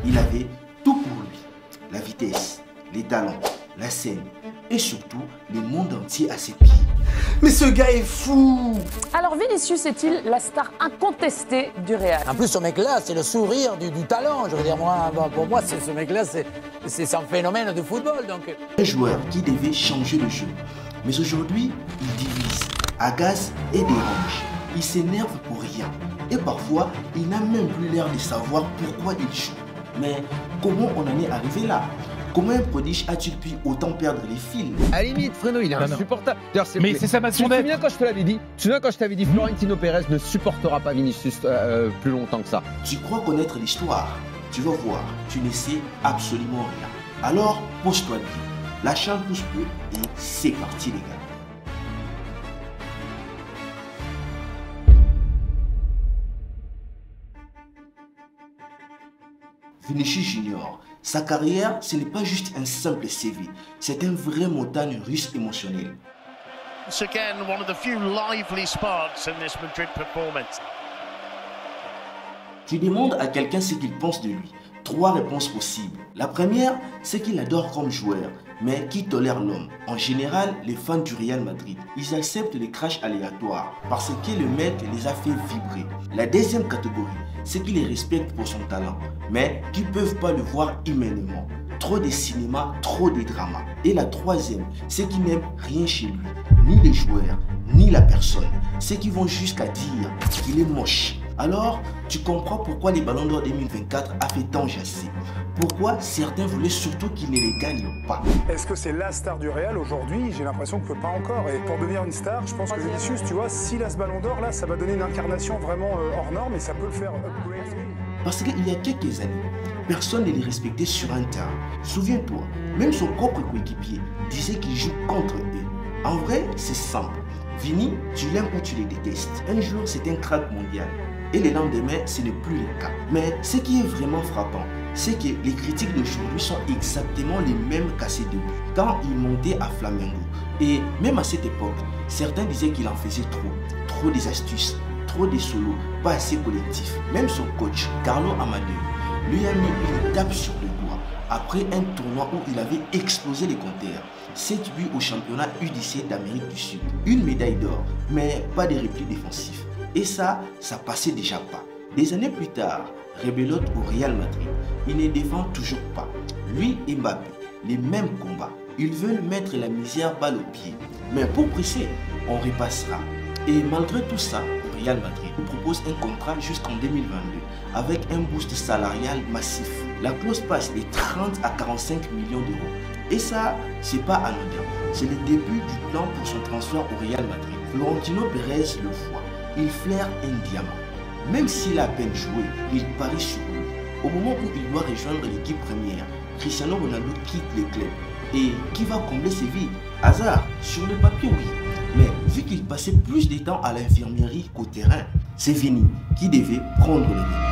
Il avait tout pour lui. La vitesse, les talents, la scène et surtout le monde entier à ses pieds. Mais ce gars est fou! Alors Vinicius est-il la star incontestée du Real? En plus, ce mec-là, c'est le sourire du talent. Je veux dire, moi, pour moi, ce mec-là, c'est un phénomène de football. Donc. Un joueur qui devait changer le jeu. Mais aujourd'hui, il divise, agace et dérange. Il s'énerve pour rien. Et parfois, il n'a même plus l'air de savoir pourquoi il joue. Mais comment on en est arrivé là? Comment un prodige a-t-il pu autant perdre les fils? À la limite, Freno, il est insupportable. Mais c'est sa façon d'être. Tu te souviens quand je te l'avais dit? Tu te souviens quand je t'avais dit Florentino Pérez ne supportera pas Vinicius plus longtemps que ça? Tu crois connaître l'histoire? Tu vas voir, tu ne sais absolument rien. Alors, pose-toi bien. La chambre pousse peu et c'est parti les gars. Vinicius Junior, sa carrière, ce n'est pas juste un simple CV, c'est un vrai montagne russe émotionnelle. Once again, one of the few lively sparks in this Madrid performance. Tu demandes à quelqu'un ce qu'il pense de lui. 3 réponses possibles. La première, c'est qu'il adore comme joueur, mais qui tolère l'homme. En général, les fans du Real Madrid, ils acceptent les crashs aléatoires parce que le maître les a fait vibrer. La deuxième catégorie, c'est qu'ils les respectent pour son talent, mais qui ne peuvent pas le voir humainement. Trop de cinéma, trop de drama. Et la troisième, c'est qu'ils n'aiment rien chez lui, ni les joueurs, ni la personne. C'est qu'ils vont jusqu'à dire qu'il est moche. Alors, tu comprends pourquoi les Ballons d'Or 2024 a fait tant jasser. Pourquoi certains voulaient surtout qu'il ne les gagne pas. Est-ce que c'est la star du Real aujourd'hui? J'ai l'impression que pas encore. Et pour devenir une star, je pense que Vinicius, tu vois, s'il a ce Ballon d'Or là, ça va donner une incarnation vraiment hors norme et ça peut le faire upgrade. Parce qu'il y a quelques années, personne ne les respectait sur un terrain. Souviens-toi, même son propre coéquipier disait qu'il joue contre eux. En vrai, c'est simple. Vini, tu l'aimes ou tu les détestes. Un jour, c'est un crack mondial. Et le lendemain, ce n'est plus le cas. Mais ce qui est vraiment frappant, c'est que les critiques d'aujourd'hui sont exactement les mêmes qu'à ses débuts, quand il montait à Flamengo. Et même à cette époque, certains disaient qu'il en faisait trop des astuces, trop de solos, pas assez collectif. Même son coach, Carlo Amadeu, lui a mis une tape sur le doigt après un tournoi où il avait explosé les compteurs. 7 buts au championnat U17 d'Amérique du Sud, une médaille d'or, mais pas de repli défensif. Et ça passait déjà pas. Des années plus tard, rebelote au Real Madrid, il ne défend toujours pas. Lui et Mbappé, les mêmes combats. Ils veulent mettre la misère balle au pied. Mais pour presser, on repassera. Et malgré tout ça, Real Madrid propose un contrat jusqu'en 2022 avec un boost salarial massif. La clause passe de 30 à 45 millions d'euros. Et ça, c'est pas anodin. C'est le début du plan pour son transfert au Real Madrid. Florentino Pérez le voit. Il flaire un diamant. Même s'il a à peine joué, il parie sur lui. Au moment où il doit rejoindre l'équipe première, Cristiano Ronaldo quitte le club. Et qui va combler ses vides? Hasard, sur le papier oui. Mais vu qu'il passait plus de temps à l'infirmerie qu'au terrain, c'est Vini qui devait prendre le relais.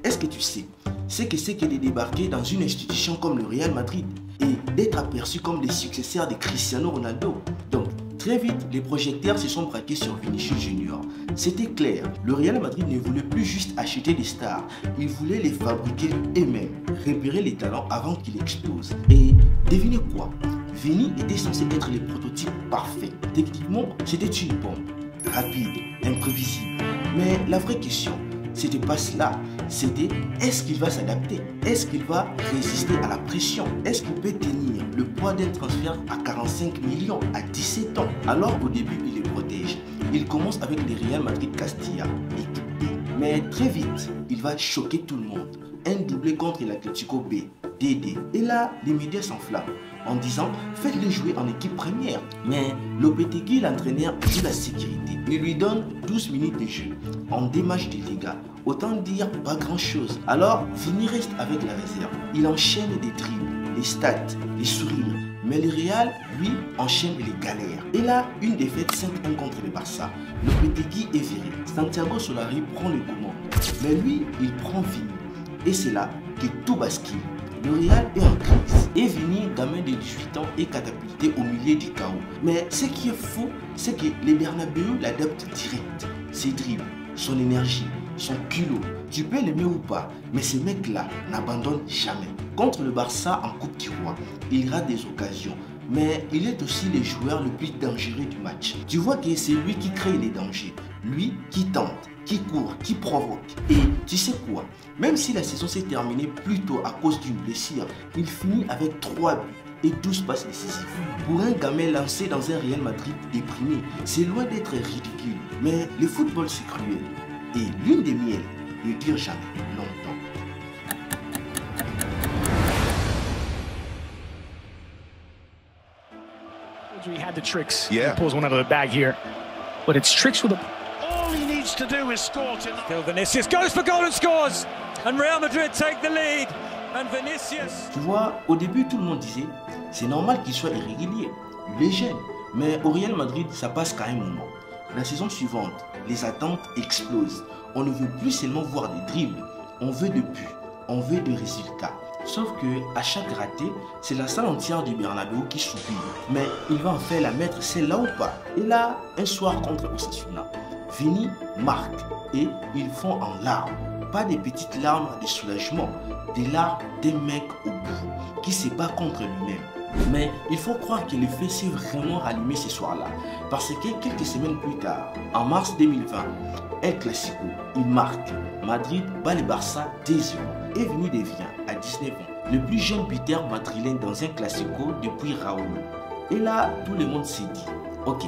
Est-ce que tu sais ce que c'est que de débarquer dans une institution comme le Real Madrid et d'être aperçu comme les successeurs de Cristiano Ronaldo? Donc, très vite, les projecteurs se sont braqués sur Vinicius Junior. C'était clair, le Real Madrid ne voulait plus juste acheter des stars, il voulait les fabriquer eux-mêmes, repérer les talents avant qu'ils explosent. Et devinez quoi? Vini était censé être le prototype parfait. Techniquement, c'était une bombe, rapide, imprévisible. Mais la vraie question, c'était pas cela. C'était est-ce qu'il va s'adapter? Est-ce qu'il va résister à la pression? Est-ce qu'il peut tenir le poids d'un transfert à 45 millions à 17 ans? Alors qu'au début, il les protège. Il commence avec les Real Madrid Castilla, équipe B. Mais très vite, il va choquer tout le monde. Un doublé contre l'Atlético B, DD. Et là, les médias s'enflamment en disant faites-le jouer en équipe première. Mais Lopetegui, l'entraîneur, joue la sécurité. Il lui donne 12 minutes de jeu en 2 matchs de Liga. Autant dire pas grand chose. Alors, Vini reste avec la réserve. Il enchaîne des dribbles, les stats, les sourires. Mais le Real, lui, enchaîne les galères. Et là, une défaite 5-1 contre le Barça. Lopetegui est viré. Santiago Solari prend le commandes. Mais lui, il prend Vini. Et c'est là que tout bascule. Le Real est en crise et Vini, gamin de 18 ans, est catapulté au milieu du chaos. Mais ce qui est fou, c'est que les Bernabéu l'adaptent direct. Ses dribbles, son énergie, son culot. Tu peux l'aimer ou pas, mais ce mec-là n'abandonne jamais. Contre le Barça en Coupe du Roi, il rate des occasions. Mais il est aussi le joueur le plus dangereux du match. Tu vois que c'est lui qui crée les dangers. Lui qui tente, qui court, qui provoque. Et tu sais quoi? Même si la saison s'est terminée plus tôt à cause d'une blessure, il finit avec 3 buts et 12 passes décisives. Pour un gamin lancé dans un Real Madrid déprimé, c'est loin d'être ridicule. Mais le football c'est cruel. Et l'une des miels ne dure jamais longtemps. He had the tricks. Yeah. He pulls one out of the bag here. But it's tricks with a... All he needs to do is score tonight. Still Vinicius goes for goal and scores. And Real Madrid take the lead. And Vinicius... Tu vois, au début, tout le monde disait, c'est normal qu'il soit irrégulier. Il est jeune. Mais au Real Madrid, ça passe quand même un moment. La saison suivante, les attentes explosent. On ne veut plus seulement voir des dribbles. On veut de buts. On veut des résultats. Sauf que à chaque raté, c'est la salle entière du Bernabéu qui soupire. Mais il va en faire la mettre celle-là ou pas. Et là, un soir contre Osasuna, Vini marque et ils font en larmes. Pas des petites larmes de soulagement, des larmes d'un mec au bout qui se bat contre lui-même. Mais il faut croire que le feu s'est vraiment rallumé ce soir-là. Parce que quelques semaines plus tard, en mars 2020, El Clasico, il marque. Madrid bat le Barça 2-0 et Vini devient, à 19 ans, le plus jeune buteur madrilène dans un Clasico depuis Raoul. Et là, tout le monde s'est dit, ok,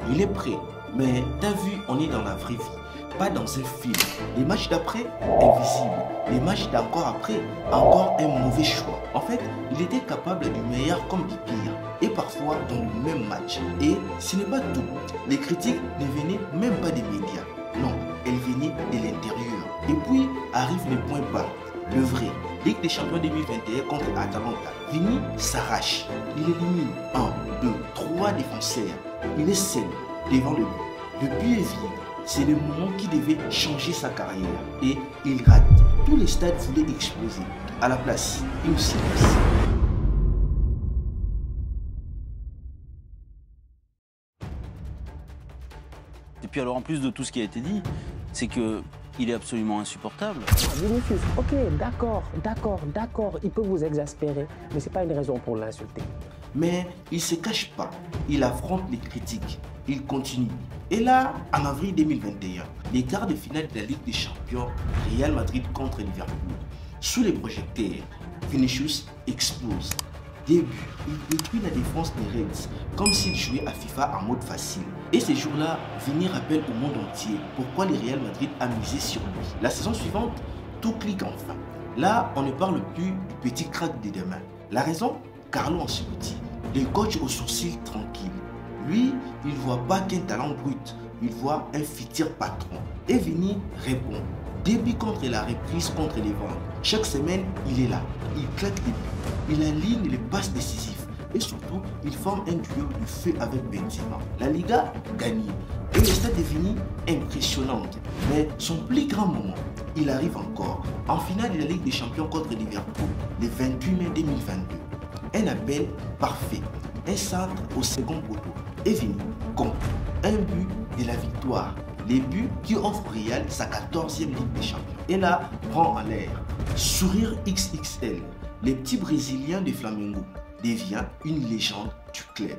il est prêt, mais t'as vu, on est dans la vraie vie, pas dans un film. Les matchs d'après, invisible. Les matchs d'encore après, encore un mauvais choix. En fait, il était capable du meilleur comme du pire, et parfois dans le même match. Et ce n'est pas tout. Les critiques ne venaient même pas des médias. Non, elles venaient de l'intérieur. Et puis arrive le point bas, le vrai. Ligue des champions 2021 contre Atalanta. Vini s'arrache. Il élimine 1, 2, 3 défenseurs. Il est seul devant le but. Le but est vide. C'est le moment qui devait changer sa carrière. Et il rate. Tous les stades voulaient exploser. À la place, une silence. Et puis alors en plus de tout ce qui a été dit, c'est que il est absolument insupportable. Vinicius, ok, d'accord, il peut vous exaspérer, mais c'est pas une raison pour l'insulter. Mais il ne se cache pas, il affronte les critiques, il continue. Et là, en avril 2021, les quarts de finale de la Ligue des Champions, Real Madrid contre Liverpool. Sous les projecteurs, Vinicius explose. Début, il détruit la défense des Reds, comme s'il jouait à FIFA en mode facile. Et ces jours-là, Vini rappelle au monde entier pourquoi le Real Madrid a misé sur lui. La saison suivante, tout clique enfin. Là, on ne parle plus du petit crack des deux mains. La raison, Carlo Ancelotti, le coach aux sourcils tranquilles. Lui, il ne voit pas qu'un talent brut, il voit un futur patron. Et Vini répond. Début contre la reprise contre les ventes. Chaque semaine, il est là. Il claque des buts. Il aligne les passes décisives. Et surtout, il forme un duo de feu avec Benzema. La Liga gagne. Et le stade de Vini impressionnante. Mais son plus grand moment, il arrive encore. En finale de la Ligue des Champions contre Liverpool, le 28 mai 2022. Un appel parfait. Un centre au second poteau. Et Vini compte. Un but de la victoire. Les buts qui offrent Real sa 14e Ligue des Champions. Et là, prend en l'air. Sourire XXL. Le petit Brésilien de Flamengo devient une légende du club.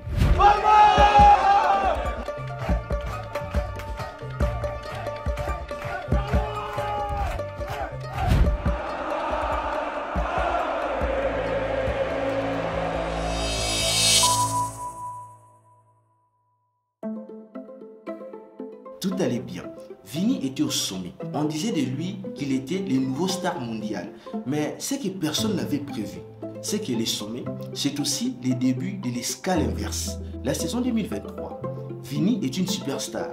Tout allait bien. Vini était au sommet. On disait de lui qu'il était le nouveau star mondial. Mais ce que personne n'avait prévu, c'est que le sommet, c'est aussi le début de l'escale inverse. La saison 2023, Vini est une superstar.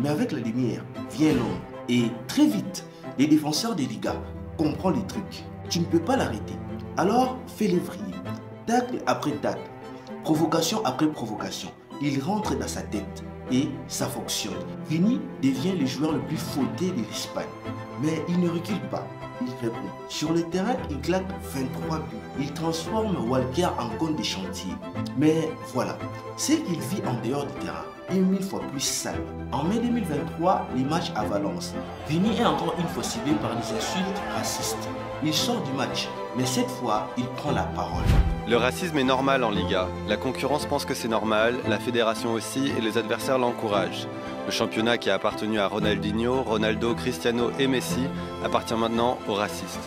Mais avec la lumière vient l'ombre. Et très vite, les défenseurs des Ligas comprennent les trucs. Tu ne peux pas l'arrêter. Alors, fais-le vriller. Tacle après tacle. Provocation après provocation. Il rentre dans sa tête. Et ça fonctionne. Vini devient le joueur le plus fauté de l'Espagne. Mais il ne recule pas. Il répond. Sur le terrain, il claque 23 buts. Il transforme Walker en cône de chantier. Mais voilà, ce qu'il vit en dehors du terrain est 1000 fois plus sale. En mai 2023, les matchs à Valence. Vini est encore une fois ciblé par des insultes racistes. Il sort du match, mais cette fois, il prend la parole. Le racisme est normal en Liga. La concurrence pense que c'est normal, la fédération aussi et les adversaires l'encouragent. Le championnat qui a appartenu à Ronaldinho, Ronaldo, Cristiano et Messi appartient maintenant aux racistes.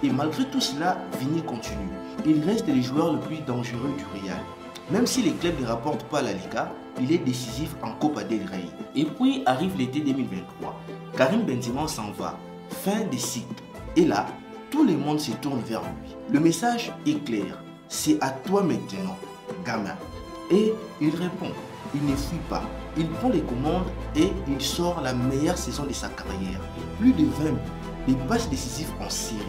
Et malgré tout cela, Vini continue. Il reste le joueur le plus dangereux du Real. Même si les clubs ne rapportent pas la Liga, il est décisif en Copa del Rey. Et puis arrive l'été 2023. Karim Benzema s'en va. Fin des cycles. Et là, tout le monde se tourne vers lui. Le message est clair. C'est à toi maintenant, gamin. Et il répond. Il ne fuit pas. Il prend les commandes et il sort la meilleure saison de sa carrière. Plus de 20 buts, des passes décisives en série.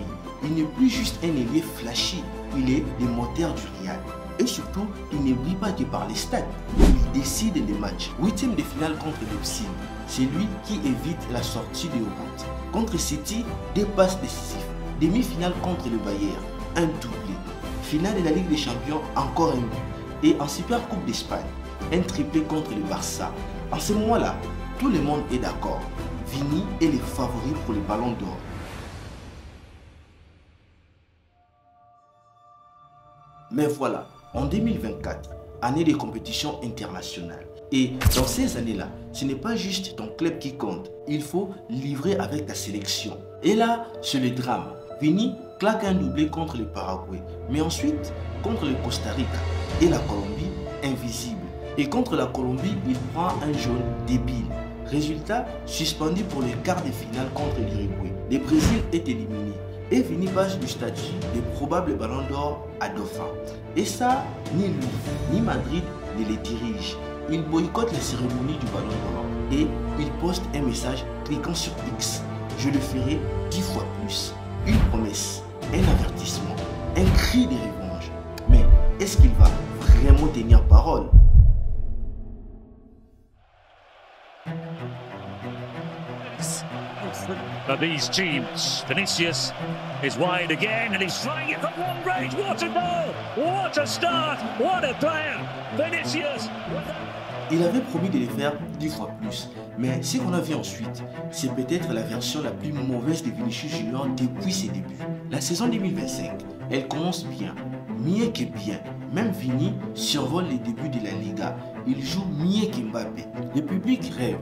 Il n'est plus juste un ailier flashy. Il est le moteur du Real. Et surtout, il ne brille pas que par les stats. Il décide les matchs. 8e de finale contre Leipzig. C'est lui qui évite la sortie de route. Contre City, 2 passes décisives. Demi-finale contre le Bayern, un doublé. Finale de la Ligue des Champions, encore un but. Et en Super Coupe d'Espagne, un triplé contre le Barça. En ce moment-là, tout le monde est d'accord. Vini est le favori pour le Ballon d'Or. Mais voilà, en 2024, année de compétition internationale. Et dans ces années-là, ce n'est pas juste ton club qui compte. Il faut livrer avec ta sélection. Et là, c'est le drame. Vini claque un doublé contre le Paraguay. Mais ensuite, contre le Costa Rica et la Colombie, invisible. Et contre la Colombie, il prend un jaune débile. Résultat, suspendu pour les quarts de finale contre l'Uruguay. Le Brésil est éliminé. Et Vini passe du statut de probable Ballon d'Or à dauphin. Et ça, ni lui, ni Madrid ne les dirige. Il boycotte la cérémonie du Ballon d'Or. Et il poste un message cliquant sur X. Je le ferai 10 fois plus. Une promesse, un avertissement, un cri de revanche. Mais est-ce qu'il va vraiment tenir parole? For these teams, Vinicius is wide again and he's trying it from long range. What a goal! What a start! What a player! Vinicius! Il avait promis de les faire 10 fois plus. Mais ce qu'on a vu ensuite, c'est peut-être la version la plus mauvaise de Vinicius Junior depuis ses débuts. La saison 2025, elle commence bien, mieux que bien. Même Vini survole les débuts de la Liga. Il joue mieux que Mbappé. Le public rêve.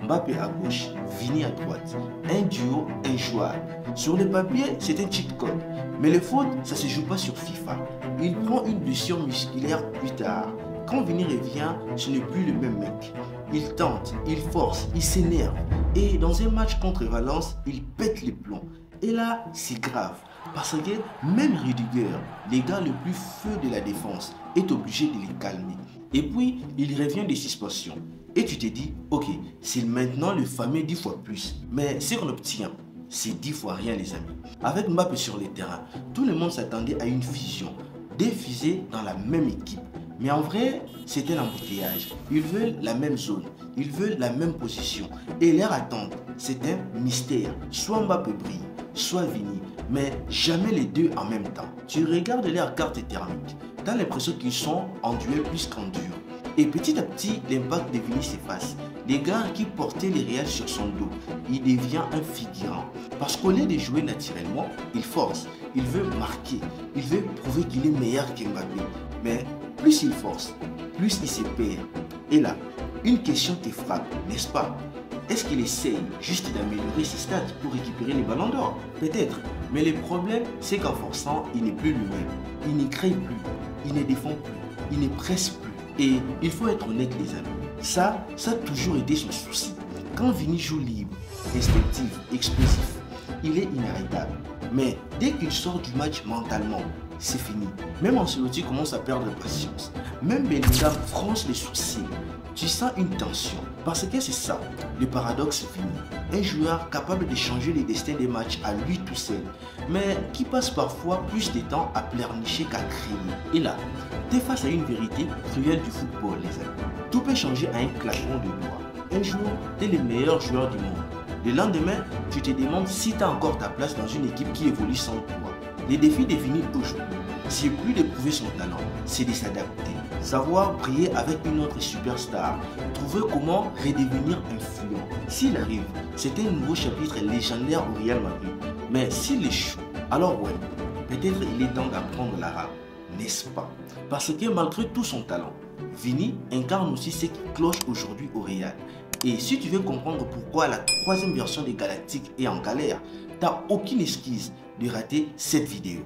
Mbappé à gauche, Vini à droite. Un duo injouable. Sur le papier, c'est un cheat code. Mais le foot, ça se joue pas sur FIFA. Il prend une blessure musculaire plus tard. Quand Vini revient, ce n'est plus le même mec. Il tente, il force, il s'énerve. Et dans un match contre Valence, il pète les plombs. Et là, c'est grave. Parce que même Rudiger, les gars le plus feu de la défense, est obligé de les calmer. Et puis, il revient des suspensions. Et tu te dis, ok, c'est maintenant le fameux 10 fois plus. Mais ce qu'on obtient, c'est 10 fois rien les amis. Avec Mbappé sur les terrains, tout le monde s'attendait à une fusion. Des fusées dans la même équipe. Mais en vrai, c'est un embouteillage. Ils veulent la même zone, ils veulent la même position. Et leur attente, c'est un mystère. Soit Mbappé brille, soit Vini, mais jamais les deux en même temps. Tu regardes leur carte thermique, tu as l'impression qu'ils sont en duel plus qu'en dur. Et petit à petit, l'impact de Vini s'efface. Les gars qui portaient les Real sur son dos, il devient un figurant. Parce qu'au lieu de jouer naturellement, il force, il veut marquer, il veut prouver qu'il est meilleur qu'Mbappé. Mais plus il force, plus il se perd. Et là, une question te frappe, n'est-ce pas? Est-ce qu'il essaye juste d'améliorer ses stats pour récupérer les ballons d'or? Peut-être. Mais le problème, c'est qu'en forçant, il n'est plus lui-même. Il ne crée plus, il ne défend plus, il ne presse plus. Et il faut être honnête les amis. Ça a toujours été son souci. Quand Vini joue libre, instinctif, explosif, il est inarrêtable. Mais dès qu'il sort du match mentalement, c'est fini. Même Ancelotti commence à perdre patience. Même Bellingham fronce les sourcils. Tu sens une tension. Parce que c'est ça, le paradoxe Vini. Un joueur capable de changer les destins des matchs à lui tout seul, mais qui passe parfois plus de temps à pleurnicher qu'à crier. Et là, tu es face à une vérité cruelle du football, les amis. Tout peut changer à un claquement de doigts. Un jour, tu es le meilleur joueur du monde. Le lendemain, tu te demandes si tu as encore ta place dans une équipe qui évolue sans toi. Les défis de Vini aujourd'hui, c'est plus de prouver son talent, c'est de s'adapter. Savoir briller avec une autre superstar, trouver comment redevenir influent. S'il arrive, c'est un nouveau chapitre légendaire au Real Madrid. Mais s'il échoue, alors ouais, peut-être il est temps d'apprendre l'arabe, n'est-ce pas? Parce que malgré tout son talent, Vini incarne aussi ce qui cloche aujourd'hui au Real. Et si tu veux comprendre pourquoi la troisième version des Galactiques est en galère, t'as aucune excuse de rater cette vidéo.